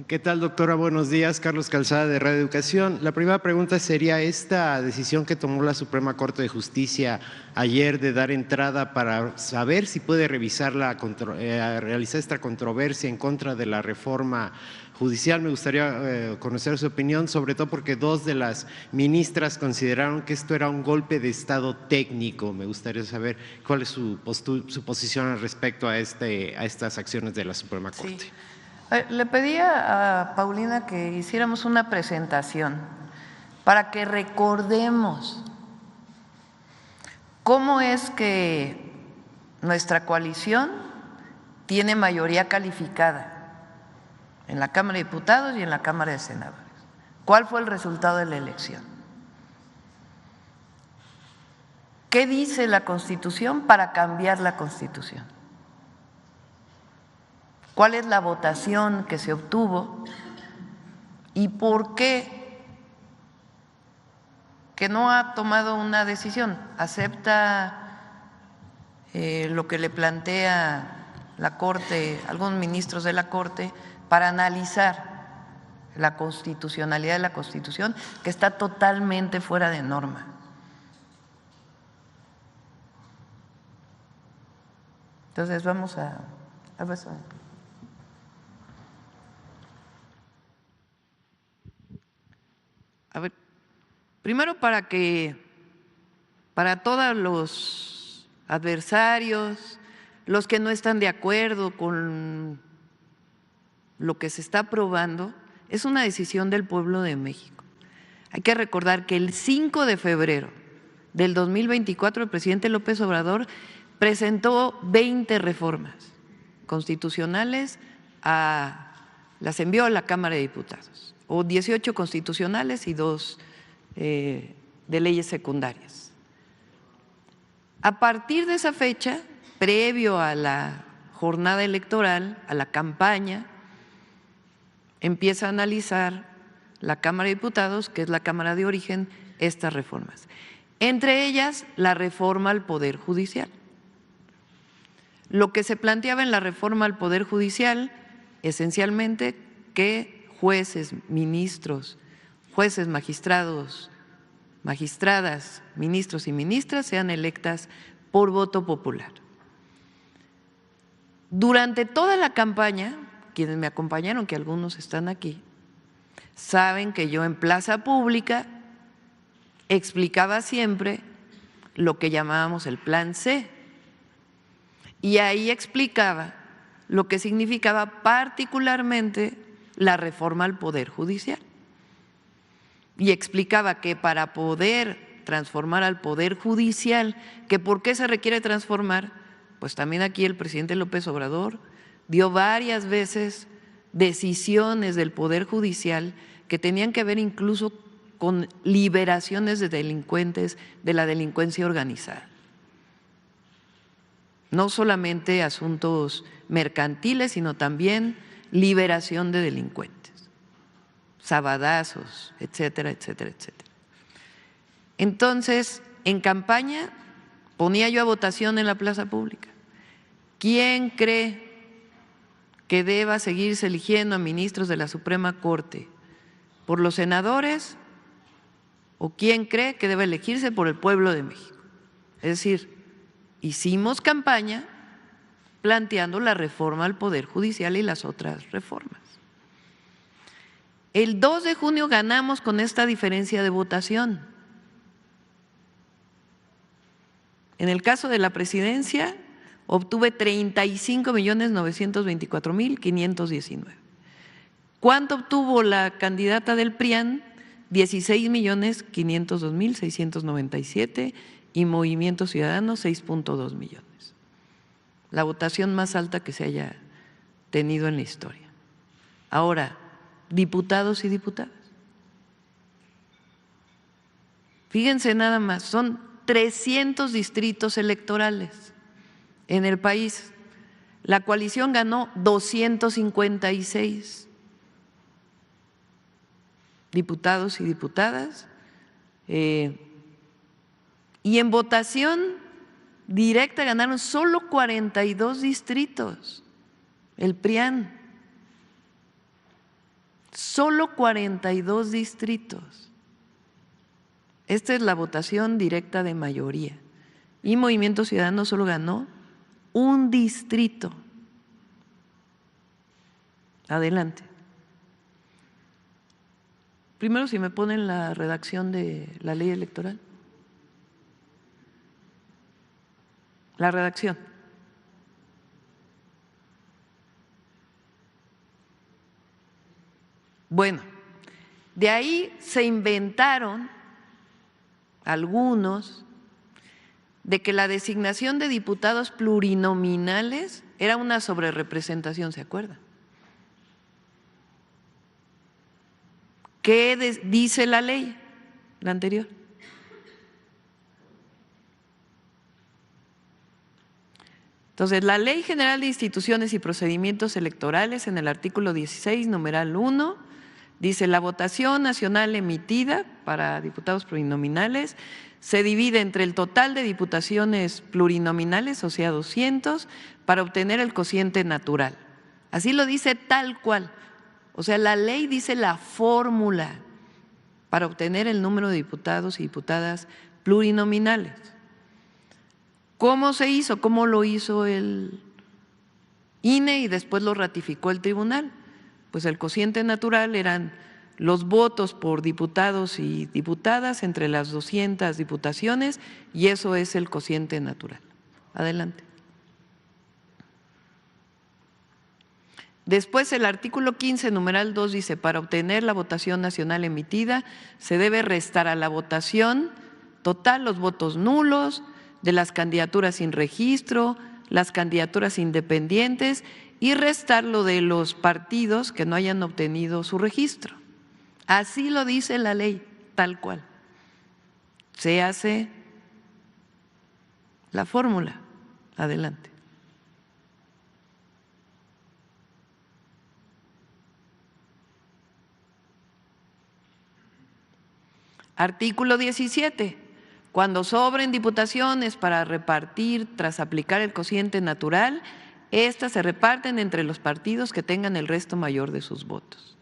¿Qué tal, doctora? Buenos días. Carlos Calzada, de Radio Educación. La primera pregunta sería esta decisión que tomó la Suprema Corte de Justicia ayer de dar entrada para saber si puede revisar realizar esta controversia en contra de la reforma judicial. Me gustaría conocer su opinión, sobre todo porque dos de las ministras consideraron que esto era un golpe de Estado técnico. Me gustaría saber cuál es su posición al respecto a estas acciones de la Suprema Corte. Sí. Le pedía a Paulina que hiciéramos una presentación para que recordemos cómo es que nuestra coalición tiene mayoría calificada en la Cámara de Diputados y en la Cámara de Senadores. ¿Cuál fue el resultado de la elección? ¿Qué dice la Constitución para cambiar la Constitución? ¿Cuál es la votación que se obtuvo y por qué que no ha tomado una decisión? Acepta lo que le plantea la Corte, algunos ministros de la Corte, para analizar la constitucionalidad de la Constitución, que está totalmente fuera de norma. Entonces vamos a ver. A ver, primero para todos los adversarios, los que no están de acuerdo con lo que se está aprobando, es una decisión del pueblo de México. Hay que recordar que el 5 de febrero del 2024 el presidente López Obrador presentó 20 reformas constitucionales, las envió a la Cámara de Diputados, o 18 constitucionales y 2 de leyes secundarias. A partir de esa fecha, previo a la jornada electoral, a la campaña, empieza a analizar la Cámara de Diputados, que es la Cámara de origen, estas reformas. Entre ellas, la reforma al Poder Judicial. Lo que se planteaba en la reforma al Poder Judicial, esencialmente, que jueces, ministros, jueces, magistrados, magistradas, ministros y ministras sean electas por voto popular. Durante toda la campaña, quienes me acompañaron, que algunos están aquí, saben que yo en plaza pública explicaba siempre lo que llamábamos el Plan C, y ahí explicaba lo que significaba particularmente la reforma al Poder Judicial. Y explicaba que para poder transformar al Poder Judicial, que por qué se requiere transformar, pues también aquí el presidente López Obrador dio varias veces decisiones del Poder Judicial que tenían que ver incluso con liberaciones de delincuentes de la delincuencia organizada. No solamente asuntos mercantiles, sino también liberación de delincuentes, sabadazos, etcétera, etcétera, etcétera. Entonces, en campaña ponía yo a votación en la plaza pública. ¿Quién cree que deba seguirse eligiendo a ministros de la Suprema Corte? ¿Por los senadores? ¿O quién cree que debe elegirse por el pueblo de México? Es decir, hicimos campaña planteando la reforma al Poder Judicial y las otras reformas. El 2 de junio ganamos con esta diferencia de votación. En el caso de la presidencia, obtuve 35.924.519. ¿Cuánto obtuvo la candidata del PRIAN? 16.502.697 y Movimiento Ciudadano 6.2 millones. La votación más alta que se haya tenido en la historia. Ahora, diputados y diputadas. Fíjense nada más, son 300 distritos electorales en el país. La coalición ganó 256 diputados y diputadas, y en votación directa ganaron solo 42 distritos, el PRIAN. solo 42 distritos. Esta es la votación directa de mayoría. Y Movimiento Ciudadano solo ganó un distrito. Adelante. Primero, si me ponen la redacción de la ley electoral. La redacción. Bueno, de ahí se inventaron algunos de que la designación de diputados plurinominales era una sobrerepresentación, ¿se acuerdan? ¿Qué dice la ley, la anterior? Entonces, la Ley General de Instituciones y Procedimientos Electorales, en el artículo 16, numeral 1, dice: la votación nacional emitida para diputados plurinominales se divide entre el total de diputaciones plurinominales, o sea, 200, para obtener el cociente natural. Así lo dice tal cual. O sea, la ley dice la fórmula para obtener el número de diputados y diputadas plurinominales. ¿Cómo se hizo? ¿Cómo lo hizo el INE y después lo ratificó el tribunal? Pues el cociente natural eran los votos por diputados y diputadas entre las 200 diputaciones, y eso es el cociente natural. Adelante. Después el artículo 15, numeral 2 dice: para obtener la votación nacional emitida se debe restar a la votación total los votos nulos de las candidaturas sin registro, las candidaturas independientes, y restarlo de los partidos que no hayan obtenido su registro. Así lo dice la ley, tal cual. Se hace la fórmula. Adelante. Artículo 17. Cuando sobren diputaciones para repartir tras aplicar el cociente natural, estas se reparten entre los partidos que tengan el resto mayor de sus votos.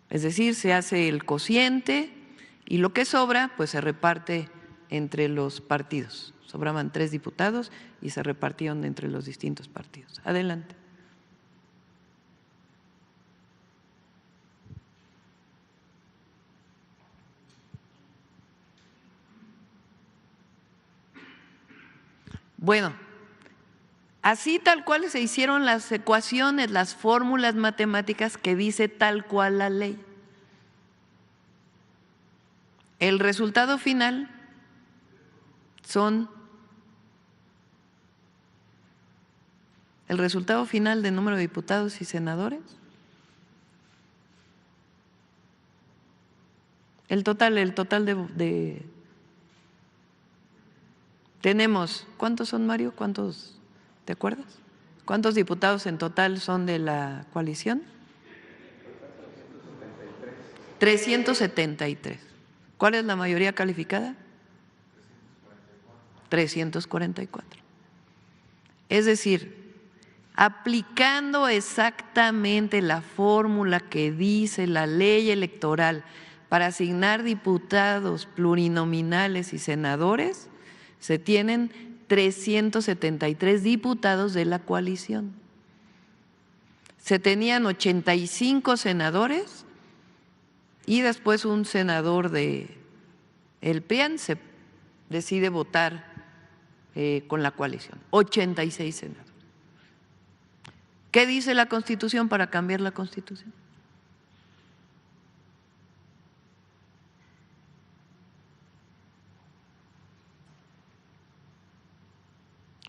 Es decir, se hace el cociente y lo que sobra pues se reparte entre los partidos. Sobraban 3 diputados y se repartieron entre los distintos partidos. Adelante. Bueno, así tal cual se hicieron las ecuaciones, las fórmulas matemáticas que dice tal cual la ley. El resultado final el resultado final del número de diputados y senadores, el total de tenemos, ¿cuántos son, Mario? ¿Cuántos, te acuerdas? ¿Cuántos diputados en total son de la coalición? 373. ¿Cuál es la mayoría calificada? 344. Es decir, aplicando exactamente la fórmula que dice la ley electoral para asignar diputados plurinominales y senadores, se tienen 373 diputados de la coalición. Se tenían 85 senadores y después un senador del PRIAN se decide votar con la coalición. 86 senadores. ¿Qué dice la Constitución para cambiar la Constitución?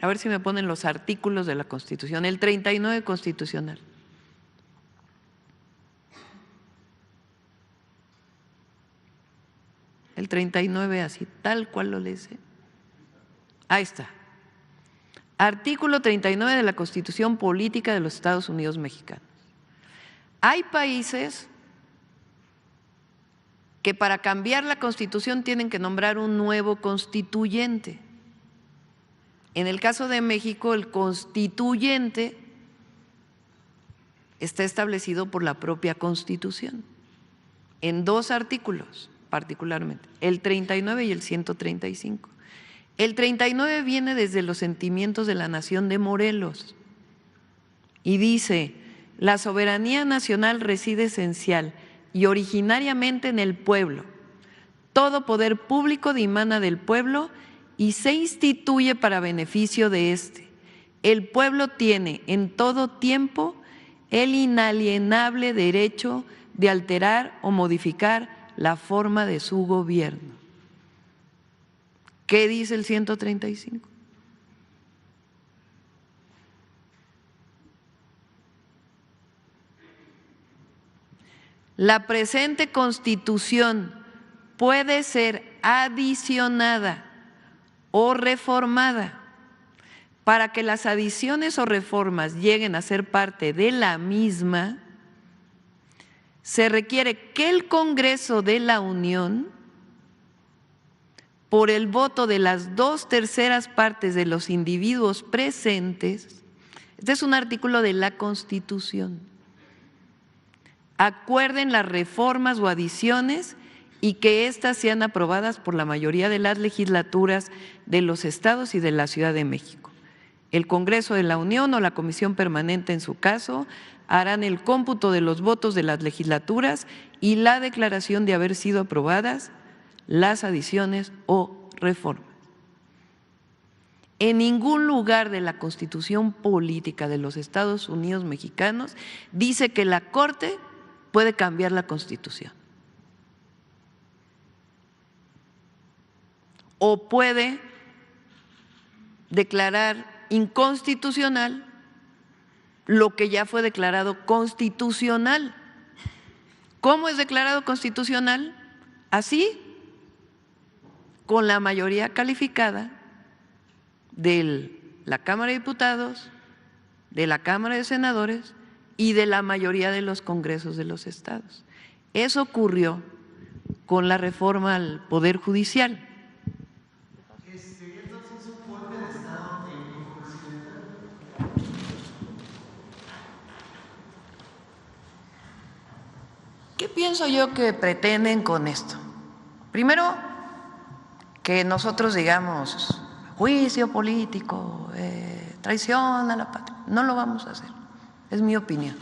A ver si me ponen los artículos de la Constitución. El 39 constitucional. El 39 así, tal cual lo lees. Ahí está. Artículo 39 de la Constitución Política de los Estados Unidos Mexicanos. Hay países que para cambiar la Constitución tienen que nombrar un nuevo constituyente. En el caso de México, el constituyente está establecido por la propia Constitución, en 2 artículos particularmente, el 39 y el 135. El 39 viene desde los sentimientos de la nación de Morelos y dice: la soberanía nacional reside esencial y originariamente en el pueblo. Todo poder público dimana del pueblo y se instituye para beneficio de éste. El pueblo tiene en todo tiempo el inalienable derecho de alterar o modificar la forma de su gobierno. ¿Qué dice el 135? La presente Constitución puede ser adicionada o reformada. Para que las adiciones o reformas lleguen a ser parte de la misma, se requiere que el Congreso de la Unión, por el voto de las 2/3 partes de los individuos presentes, este es un artículo de la Constitución, acuerden las reformas o adiciones y que éstas sean aprobadas por la mayoría de las legislaturas de los estados y de la Ciudad de México. El Congreso de la Unión o la Comisión Permanente, en su caso, harán el cómputo de los votos de las legislaturas y la declaración de haber sido aprobadas las adiciones o reformas. En ningún lugar de la Constitución Política de los Estados Unidos Mexicanos dice que la Corte puede cambiar la Constitución o puede declarar inconstitucional lo que ya fue declarado constitucional. ¿Cómo es declarado constitucional? Así, con la mayoría calificada de la Cámara de Diputados, de la Cámara de Senadores y de la mayoría de los congresos de los estados. Eso ocurrió con la reforma al Poder Judicial. ¿Sería entonces un golpe de Estado inconstitucional? ¿Qué pienso yo que pretenden con esto? Primero, que nosotros digamos juicio político, traición a la patria. No lo vamos a hacer, es mi opinión.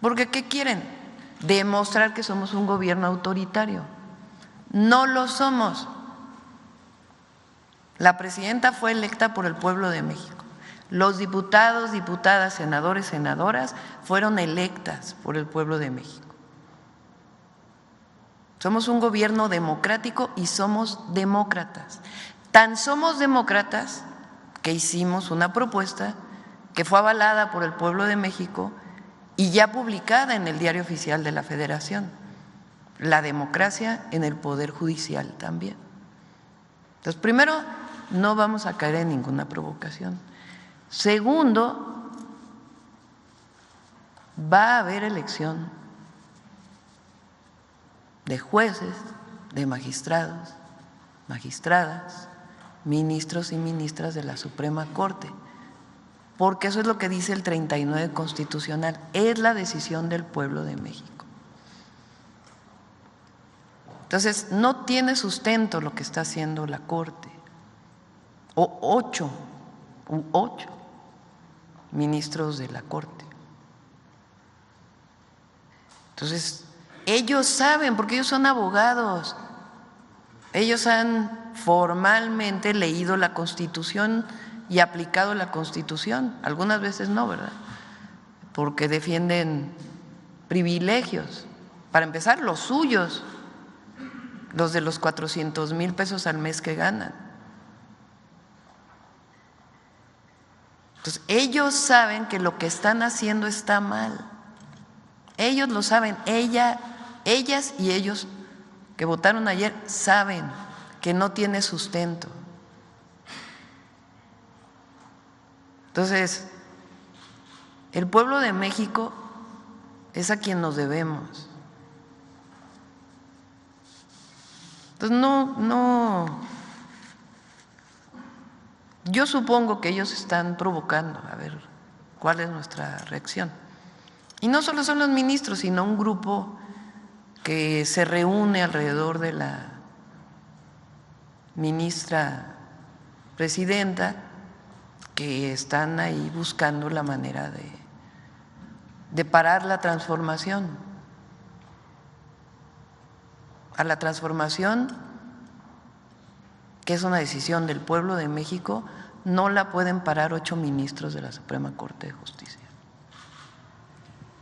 Porque ¿qué quieren? Demostrar que somos un gobierno autoritario. No lo somos. La presidenta fue electa por el pueblo de México. Los diputados, diputadas, senadores, senadoras fueron electas por el pueblo de México. Somos un gobierno democrático y somos demócratas. Tan somos demócratas que hicimos una propuesta que fue avalada por el pueblo de México y ya publicada en el Diario Oficial de la Federación. La democracia en el Poder Judicial también. Entonces, primero, no vamos a caer en ninguna provocación. Segundo, va a haber elección de jueces, de magistrados, magistradas, ministros y ministras de la Suprema Corte, porque eso es lo que dice el 39 constitucional, es la decisión del pueblo de México. Entonces, no tiene sustento lo que está haciendo la Corte, o ocho ministros de la Corte. Entonces, ellos saben, porque ellos son abogados, ellos han formalmente leído la Constitución y aplicado la Constitución, algunas veces no, ¿verdad? Porque defienden privilegios, para empezar los suyos, los de los 400,000 pesos al mes que ganan. Entonces, ellos saben que lo que están haciendo está mal. Ellos lo saben, ellas y ellos que votaron ayer saben que no tiene sustento. Entonces, el pueblo de México es a quien nos debemos. Entonces, yo supongo que ellos están provocando, a ver cuál es nuestra reacción. Y no solo son los ministros, sino un grupo que se reúne alrededor de la ministra presidenta, que están ahí buscando la manera de parar la transformación. A la transformación, que es una decisión del pueblo de México, no la pueden parar 8 ministros de la Suprema Corte de Justicia.